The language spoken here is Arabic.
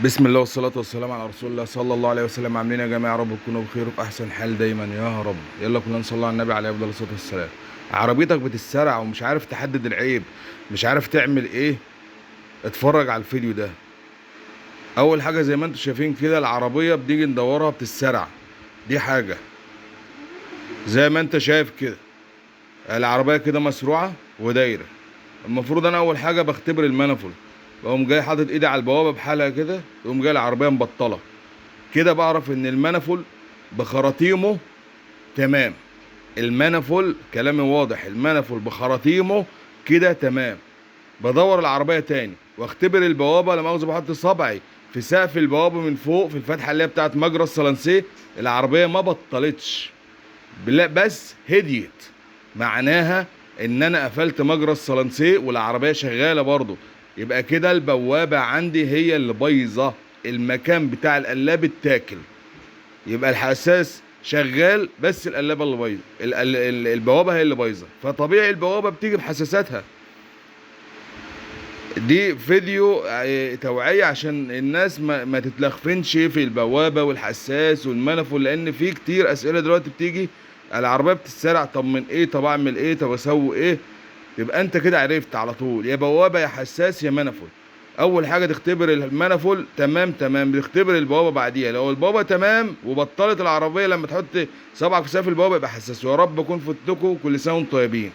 بسم الله والصلاة والسلام على رسول الله صلى الله عليه وسلم. عاملين يا جماعة؟ يا رب تكونوا بخير وفي أحسن حال دايما يا رب. يلا كلنا نصلي على النبي عليه أفضل الصلاة والسلام. عربيتك بتتسرع ومش عارف تحدد العيب، مش عارف تعمل إيه؟ اتفرج على الفيديو ده. أول حاجة زي ما انتم شايفين كده العربية بنيجي ندورها بتتسرع، دي حاجة زي ما انت شايف كده العربية كده مسروعة ودايرة. المفروض أنا أول حاجة بختبر المانيفول، بقوم جاي حاطط إيدي على البوابة بحالها كده، يقوم جاي العربية مبطلة كده، بعرف ان المانيفول بخراطيمه تمام. المانيفول كلامي واضح، المانيفول بخراطيمه كده تمام. بدور العربيه تاني واختبر البوابه، لا مؤاخذه بحط صبعي في سقف البوابه من فوق في الفتحه اللي هي بتاعت مجرى الصلانسيه، العربيه ما بطلتش، بس هديت. معناها ان انا قفلت مجرى الصلانسيه والعربيه شغاله برضو، يبقى كده البوابه عندي هي اللي بايظه، المكان بتاع القلاب اتاكل. يبقى الحساس شغال بس القلابه اللي بايظه، البوابه هي اللي بايظه، فطبيعي البوابه بتيجي بحساساتها. دي فيديو توعيه عشان الناس ما تتلخفنش في البوابه والحساس والمنفول، لان في كتير اسئله دلوقتي بتيجي: العربيه بتتسرع، طب من ايه، طب اعمل ايه، طب اسوي ايه؟ تبقى انت كده عرفت على طول، يا بوابه يا حساس يا منفول. اول حاجه تختبر المنفول تمام تمام، بتختبر البوابه بعديها، لو البوابه تمام وبطلت العربيه لما تحط صبعك في سقف البوابه يبقى حساس. ويا رب اكون فدتكم، كل سنه وانتم طيبين.